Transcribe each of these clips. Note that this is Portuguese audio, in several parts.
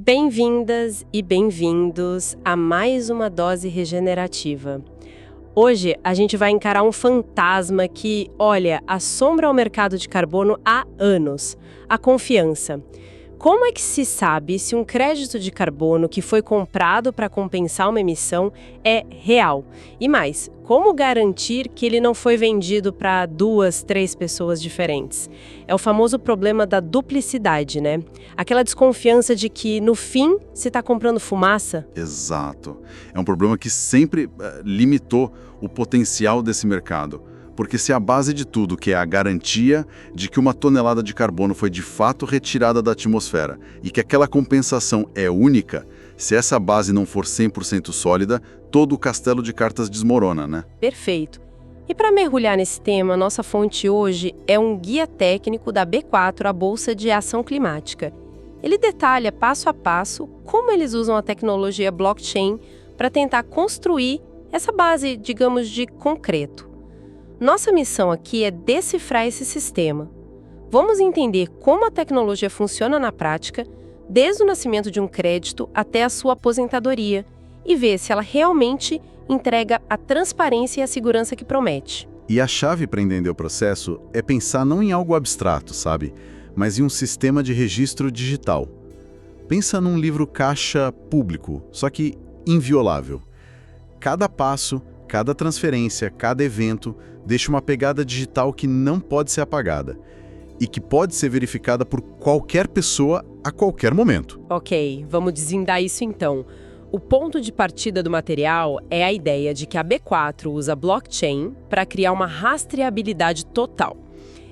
Bem-vindas e bem-vindos a mais uma dose regenerativa. Hoje a gente vai encarar um fantasma que, olha, assombra o mercado de carbono há anos: a confiança. Como é que se sabe se um crédito de carbono que foi comprado para compensar uma emissão é real? E mais, como garantir que ele não foi vendido para 2, 3 pessoas diferentes? É o famoso problema da duplicidade, né? Aquela desconfiança de que, no fim, se está comprando fumaça. Exato. É um problema que sempre limitou o potencial desse mercado. Porque se a base de tudo, que é a garantia de que uma tonelada de carbono foi de fato retirada da atmosfera e que aquela compensação é única, se essa base não for 100% sólida, todo o castelo de cartas desmorona, né? Perfeito. E para mergulhar nesse tema, nossa fonte hoje é um guia técnico da B4, a Bolsa de Ação Climática. Ele detalha passo a passo como eles usam a tecnologia blockchain para tentar construir essa base, digamos, de concreto. Nossa missão aqui é decifrar esse sistema. Vamos entender como a tecnologia funciona na prática, desde o nascimento de um crédito até a sua aposentadoria, e ver se ela realmente entrega a transparência e a segurança que promete. E a chave para entender o processo é pensar não em algo abstrato, sabe? Mas em um sistema de registro digital. Pensa num livro caixa público, só que inviolável. Cada passo, cada transferência, cada evento deixa uma pegada digital que não pode ser apagada e que pode ser verificada por qualquer pessoa a qualquer momento. Ok, vamos desvendar isso então. O ponto de partida do material é a ideia de que a B4 usa blockchain para criar uma rastreabilidade total.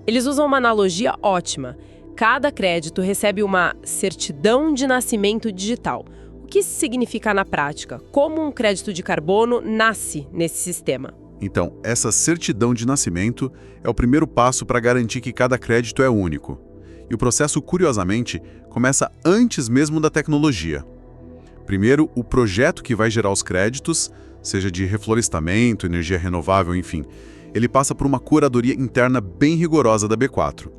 Eles usam uma analogia ótima. Cada crédito recebe uma certidão de nascimento digital. O que isso significa na prática? Como um crédito de carbono nasce nesse sistema? Então, essa certidão de nascimento é o primeiro passo para garantir que cada crédito é único. E o processo, curiosamente, começa antes mesmo da tecnologia. Primeiro, o projeto que vai gerar os créditos, seja de reflorestamento, energia renovável, enfim, ele passa por uma curadoria interna bem rigorosa da B4.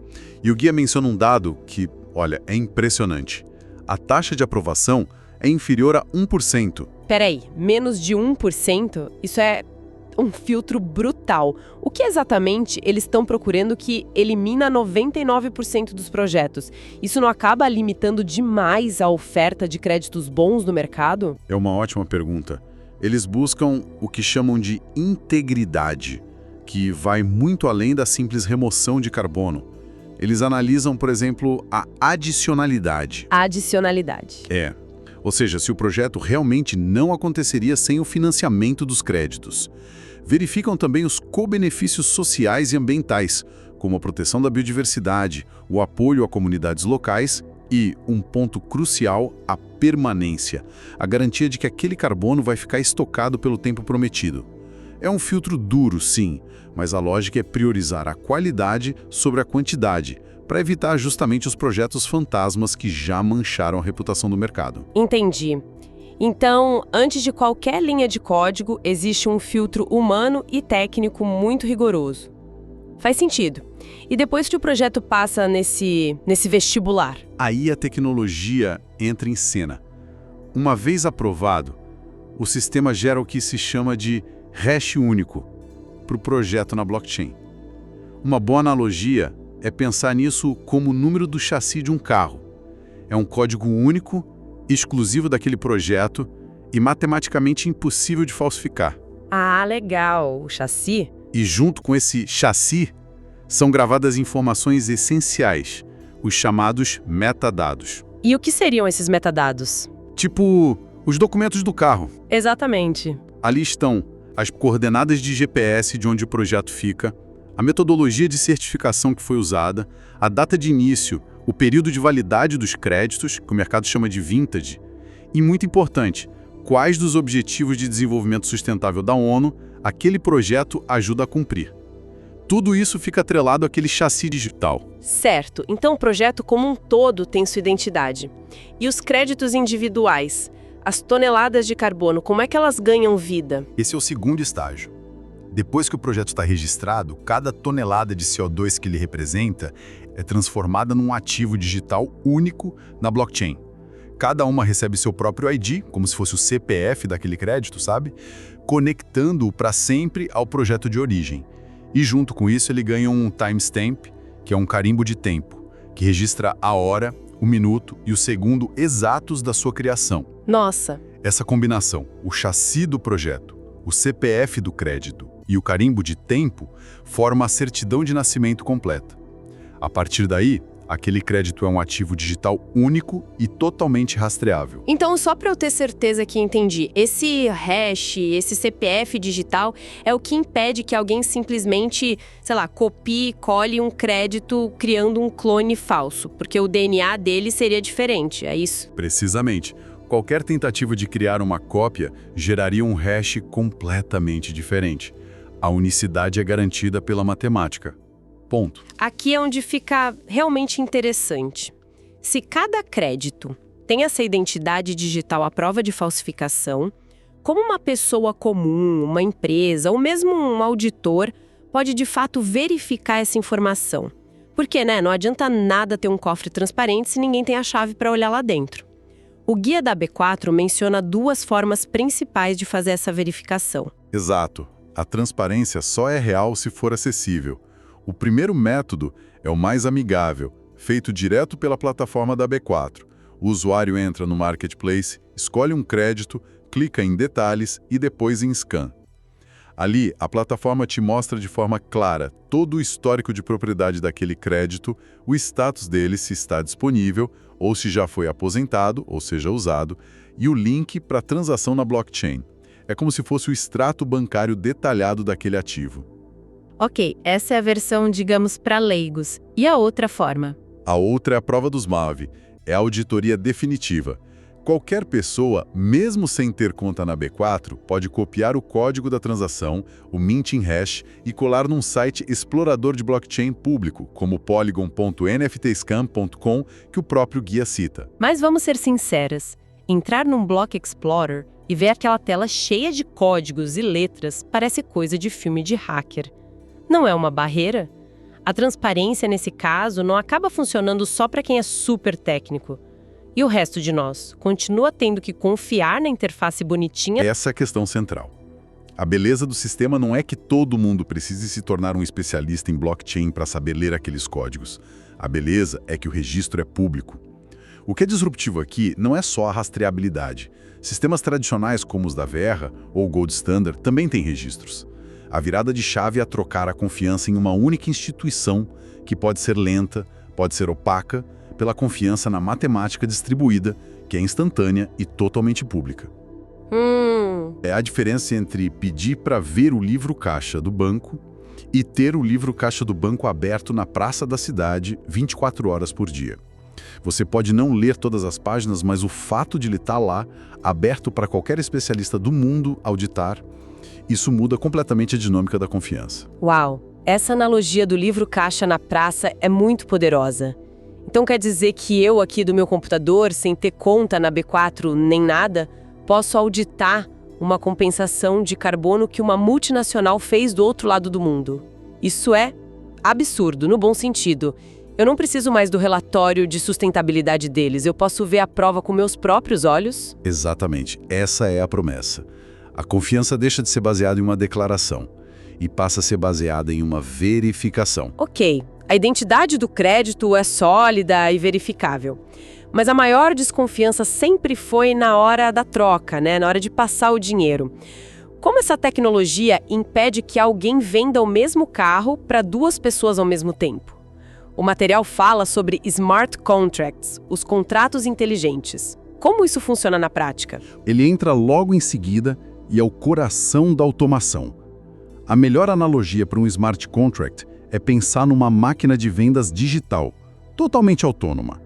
E o guia menciona um dado que, olha, é impressionante. A taxa de aprovação é inferior a 1%. Peraí, menos de 1%? Isso é um filtro brutal. O que exatamente eles estão procurando que elimina 99% dos projetos? Isso não acaba limitando demais a oferta de créditos bons no mercado? É uma ótima pergunta. Eles buscam o que chamam de integridade, que vai muito além da simples remoção de carbono. Eles analisam, por exemplo, a adicionalidade. A adicionalidade. Ou seja, se o projeto realmente não aconteceria sem o financiamento dos créditos. Verificam também os co-benefícios sociais e ambientais, como a proteção da biodiversidade, o apoio a comunidades locais e, um ponto crucial, a permanência, a garantia de que aquele carbono vai ficar estocado pelo tempo prometido. É um filtro duro, sim, mas a lógica é priorizar a qualidade sobre a quantidade, para evitar justamente os projetos fantasmas que já mancharam a reputação do mercado. Entendi. Então, antes de qualquer linha de código, existe um filtro humano e técnico muito rigoroso. Faz sentido. E depois que o projeto passa nesse vestibular? Aí a tecnologia entra em cena. Uma vez aprovado, o sistema gera o que se chama de hash único para o projeto na blockchain. Uma boa analogia é pensar nisso como o número do chassi de um carro. É um código único, exclusivo daquele projeto e matematicamente impossível de falsificar. Ah, legal. O chassi? E junto com esse chassi, são gravadas informações essenciais, os chamados metadados. E o que seriam esses metadados? Tipo, os documentos do carro. Exatamente. Ali estão as coordenadas de GPS de onde o projeto fica, a metodologia de certificação que foi usada, a data de início, o período de validade dos créditos, que o mercado chama de vintage, e, muito importante, quais dos objetivos de desenvolvimento sustentável da ONU aquele projeto ajuda a cumprir. Tudo isso fica atrelado àquele chassi digital. Certo. Então o projeto como um todo tem sua identidade. E os créditos individuais, as toneladas de carbono, como é que elas ganham vida? Esse é o segundo estágio. Depois que o projeto está registrado, cada tonelada de CO2 que ele representa é transformada num ativo digital único na blockchain. Cada uma recebe seu próprio ID, como se fosse o CPF daquele crédito, sabe? Conectando-o para sempre ao projeto de origem. E junto com isso ele ganha um timestamp, que é um carimbo de tempo, que registra a hora, o minuto e o segundo exatos da sua criação. Nossa! Essa combinação, o chassi do projeto, o CPF do crédito e o carimbo de tempo, forma a certidão de nascimento completa. A partir daí, aquele crédito é um ativo digital único e totalmente rastreável. Então, só para eu ter certeza que entendi, esse hash, esse CPF digital é o que impede que alguém simplesmente, sei lá, copie e cole um crédito criando um clone falso, porque o DNA dele seria diferente, é isso? Precisamente. Qualquer tentativa de criar uma cópia geraria um hash completamente diferente. A unicidade é garantida pela matemática. Ponto. Aqui é onde fica realmente interessante. Se cada crédito tem essa identidade digital à prova de falsificação, como uma pessoa comum, uma empresa ou mesmo um auditor pode de fato verificar essa informação? Porque, não adianta nada ter um cofre transparente se ninguém tem a chave para olhar lá dentro. O guia da B4 menciona 2 formas principais de fazer essa verificação. Exato. A transparência só é real se for acessível. O primeiro método é o mais amigável, feito direto pela plataforma da B4. O usuário entra no Marketplace, escolhe um crédito, clica em Detalhes e depois em Scan. Ali, a plataforma te mostra de forma clara todo o histórico de propriedade daquele crédito, o status dele se está disponível ou se já foi aposentado, ou seja, usado, e o link para a transação na blockchain. É como se fosse o extrato bancário detalhado daquele ativo. Ok, essa é a versão, digamos, para leigos. E a outra forma? A outra é a prova dos 9, é a auditoria definitiva. Qualquer pessoa, mesmo sem ter conta na B4, pode copiar o código da transação, o minting hash, e colar num site explorador de blockchain público, como polygon.nftscan.com, que o próprio guia cita. Mas vamos ser sinceras, entrar num Block Explorer e ver aquela tela cheia de códigos e letras parece coisa de filme de hacker. Não é uma barreira? A transparência, nesse caso, não acaba funcionando só para quem é super técnico. E o resto de nós? Continua tendo que confiar na interface bonitinha? Essa é a questão central. A beleza do sistema não é que todo mundo precise se tornar um especialista em blockchain para saber ler aqueles códigos. A beleza é que o registro é público. O que é disruptivo aqui não é só a rastreabilidade. Sistemas tradicionais como os da Verra ou Gold Standard também têm registros. A virada de chave é trocar a confiança em uma única instituição, que pode ser lenta, pode ser opaca, pela confiança na matemática distribuída, que é instantânea e totalmente pública. É a diferença entre pedir para ver o livro caixa do banco e ter o livro caixa do banco aberto na praça da cidade 24 horas por dia. Você pode não ler todas as páginas, mas o fato de ele estar lá, aberto para qualquer especialista do mundo auditar, isso muda completamente a dinâmica da confiança. Uau! Essa analogia do livro caixa na praça é muito poderosa. Então quer dizer que eu aqui do meu computador, sem ter conta na B4 nem nada, posso auditar uma compensação de carbono que uma multinacional fez do outro lado do mundo. Isso é absurdo, no bom sentido. Eu não preciso mais do relatório de sustentabilidade deles, eu posso ver a prova com meus próprios olhos? Exatamente, essa é a promessa. A confiança deixa de ser baseada em uma declaração e passa a ser baseada em uma verificação. Ok, a identidade do crédito é sólida e verificável. Mas a maior desconfiança sempre foi na hora da troca, na hora de passar o dinheiro. Como essa tecnologia impede que alguém venda o mesmo carro para 2 pessoas ao mesmo tempo? O material fala sobre smart contracts, os contratos inteligentes. Como isso funciona na prática? Ele entra logo em seguida e é o coração da automação. A melhor analogia para um smart contract é pensar numa máquina de vendas digital, totalmente autônoma.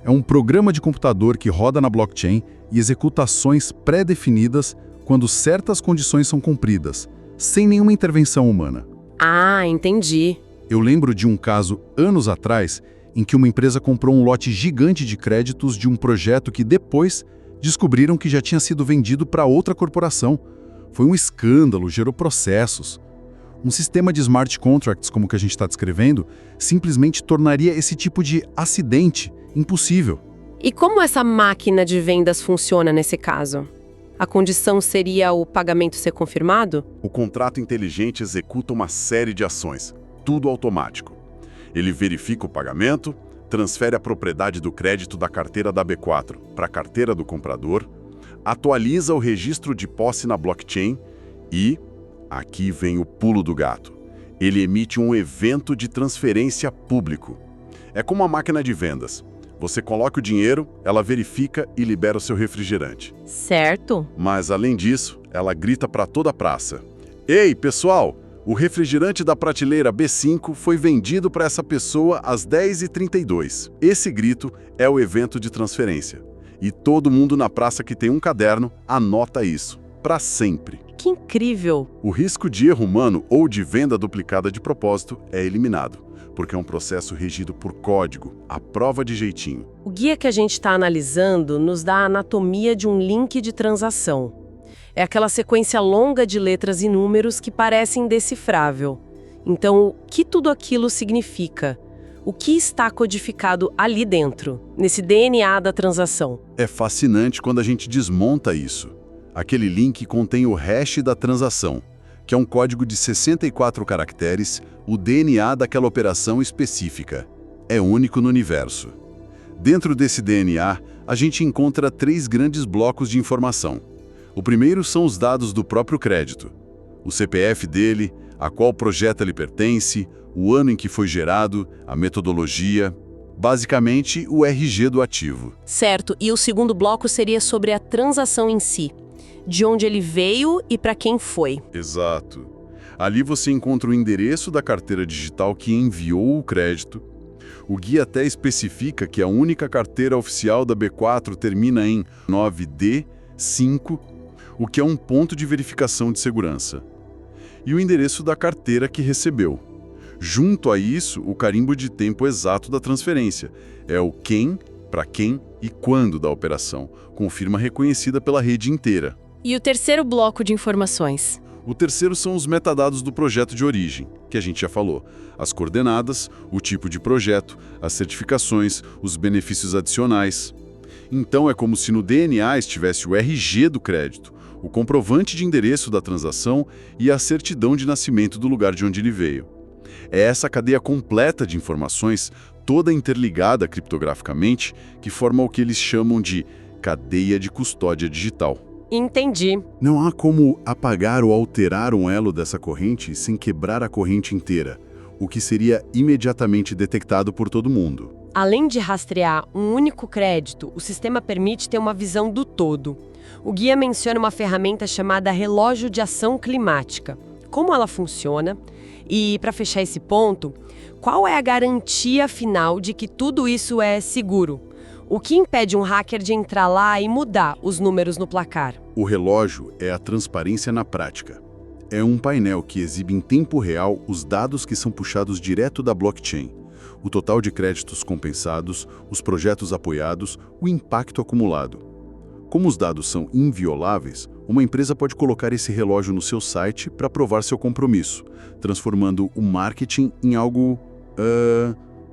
É um programa de computador que roda na blockchain e executa ações pré-definidas quando certas condições são cumpridas, sem nenhuma intervenção humana. Ah, entendi. Eu lembro de um caso, anos atrás, em que uma empresa comprou um lote gigante de créditos de um projeto que depois descobriram que já tinha sido vendido para outra corporação. Foi um escândalo, gerou processos. Um sistema de smart contracts, como o que a gente está descrevendo, simplesmente tornaria esse tipo de acidente impossível. E como essa máquina de vendas funciona nesse caso? A condição seria o pagamento ser confirmado? O contrato inteligente executa uma série de ações, tudo automático. Ele verifica o pagamento, transfere a propriedade do crédito da carteira da B4 para a carteira do comprador, atualiza o registro de posse na blockchain e, aqui vem o pulo do gato, ele emite um evento de transferência público. É como uma máquina de vendas. Você coloca o dinheiro, ela verifica e libera o seu refrigerante. Certo. Mas, além disso, ela grita para toda a praça: "Ei, pessoal, o refrigerante da prateleira B5 foi vendido para essa pessoa às 10h32. Esse grito é o evento de transferência. E todo mundo na praça que tem um caderno anota isso, para sempre. Que incrível! O risco de erro humano ou de venda duplicada de propósito é eliminado, porque é um processo regido por código, à prova de jeitinho. O guia que a gente está analisando nos dá a anatomia de um link de transação. É aquela sequência longa de letras e números que parece indecifrável. Então, o que tudo aquilo significa? O que está codificado ali dentro, nesse DNA da transação? É fascinante quando a gente desmonta isso. Aquele link contém o hash da transação, que é um código de 64 caracteres, o DNA daquela operação específica. É único no universo. Dentro desse DNA, a gente encontra 3 grandes blocos de informação. O primeiro são os dados do próprio crédito. O CPF dele, a qual projeto ele pertence, o ano em que foi gerado, a metodologia, basicamente o RG do ativo. Certo, e o segundo bloco seria sobre a transação em si. De onde ele veio e para quem foi. Exato. Ali você encontra o endereço da carteira digital que enviou o crédito. O guia até especifica que a única carteira oficial da B4 termina em 9D5, o que é um ponto de verificação de segurança. E o endereço da carteira que recebeu. Junto a isso, o carimbo de tempo exato da transferência. É o quem, para quem e quando da operação, com firma reconhecida pela rede inteira. E o terceiro bloco de informações? O terceiro são os metadados do projeto de origem, que a gente já falou. As coordenadas, o tipo de projeto, as certificações, os benefícios adicionais. Então é como se no DNA estivesse o RG do crédito, o comprovante de endereço da transação e a certidão de nascimento do lugar de onde ele veio. É essa cadeia completa de informações, toda interligada criptograficamente, que forma o que eles chamam de cadeia de custódia digital. Entendi. Não há como apagar ou alterar um elo dessa corrente sem quebrar a corrente inteira, o que seria imediatamente detectado por todo mundo. Além de rastrear um único crédito, o sistema permite ter uma visão do todo. O guia menciona uma ferramenta chamada relógio de ação climática. Como ela funciona? E, para fechar esse ponto, qual é a garantia final de que tudo isso é seguro? O que impede um hacker de entrar lá e mudar os números no placar? O relógio é a transparência na prática. É um painel que exibe em tempo real os dados que são puxados direto da blockchain. O total de créditos compensados, os projetos apoiados, o impacto acumulado. Como os dados são invioláveis, uma empresa pode colocar esse relógio no seu site para provar seu compromisso, transformando o marketing em algo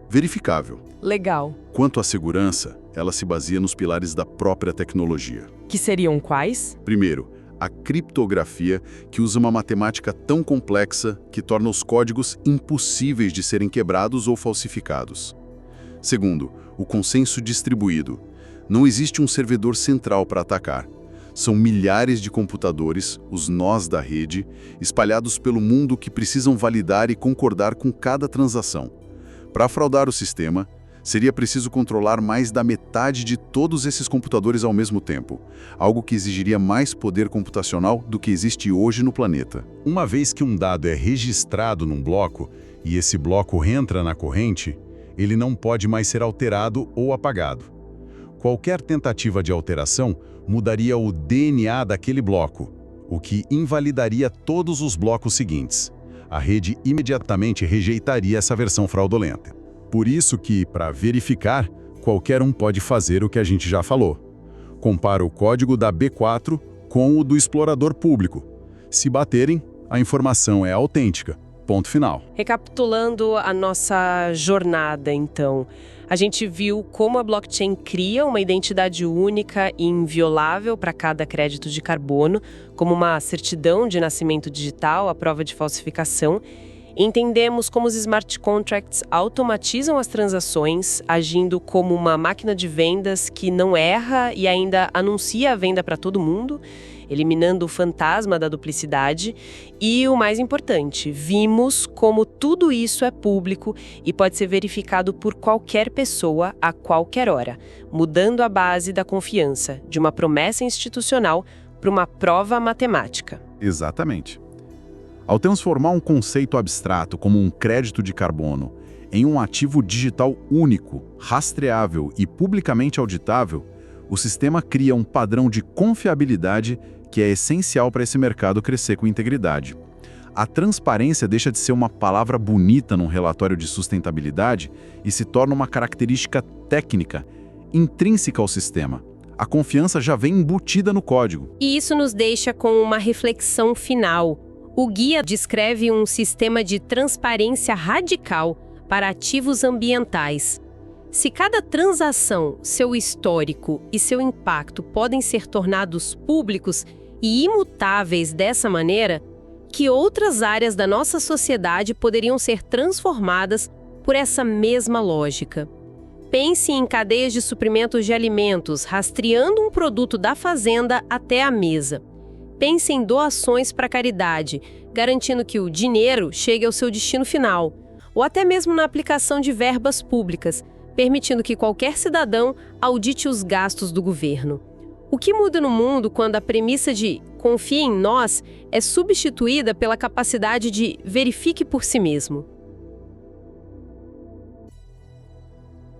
verificável. Legal. Quanto à segurança, ela se baseia nos pilares da própria tecnologia. Que seriam quais? Primeiro, a criptografia, que usa uma matemática tão complexa que torna os códigos impossíveis de serem quebrados ou falsificados. Segundo, o consenso distribuído. Não existe um servidor central para atacar. São milhares de computadores, os nós da rede, espalhados pelo mundo que precisam validar e concordar com cada transação. Para fraudar o sistema, seria preciso controlar mais da metade de todos esses computadores ao mesmo tempo, algo que exigiria mais poder computacional do que existe hoje no planeta. Uma vez que um dado é registrado num bloco e esse bloco entra na corrente, ele não pode mais ser alterado ou apagado. Qualquer tentativa de alteração mudaria o DNA daquele bloco, o que invalidaria todos os blocos seguintes. A rede imediatamente rejeitaria essa versão fraudulenta. Por isso que, para verificar, qualquer um pode fazer o que a gente já falou. Compara o código da B4 com o do explorador público. Se baterem, a informação é autêntica. Ponto final. Recapitulando a nossa jornada, então, a gente viu como a blockchain cria uma identidade única e inviolável para cada crédito de carbono, como uma certidão de nascimento digital à prova de falsificação. Entendemos como os smart contracts automatizam as transações, agindo como uma máquina de vendas que não erra e ainda anuncia a venda para todo mundo, eliminando o fantasma da duplicidade. E o mais importante, vimos como tudo isso é público e pode ser verificado por qualquer pessoa a qualquer hora, mudando a base da confiança de uma promessa institucional para uma prova matemática. Exatamente. Ao transformar um conceito abstrato como um crédito de carbono em um ativo digital único, rastreável e publicamente auditável, o sistema cria um padrão de confiabilidade que é essencial para esse mercado crescer com integridade. A transparência deixa de ser uma palavra bonita num relatório de sustentabilidade e se torna uma característica técnica, intrínseca ao sistema. A confiança já vem embutida no código. E isso nos deixa com uma reflexão final. O guia descreve um sistema de transparência radical para ativos ambientais. Se cada transação, seu histórico e seu impacto podem ser tornados públicos e imutáveis dessa maneira, que outras áreas da nossa sociedade poderiam ser transformadas por essa mesma lógica? Pense em cadeias de suprimentos de alimentos, rastreando um produto da fazenda até a mesa. Pense em doações para caridade, garantindo que o dinheiro chegue ao seu destino final. Ou até mesmo na aplicação de verbas públicas, permitindo que qualquer cidadão audite os gastos do governo. O que muda no mundo quando a premissa de confie em nós é substituída pela capacidade de verifique por si mesmo?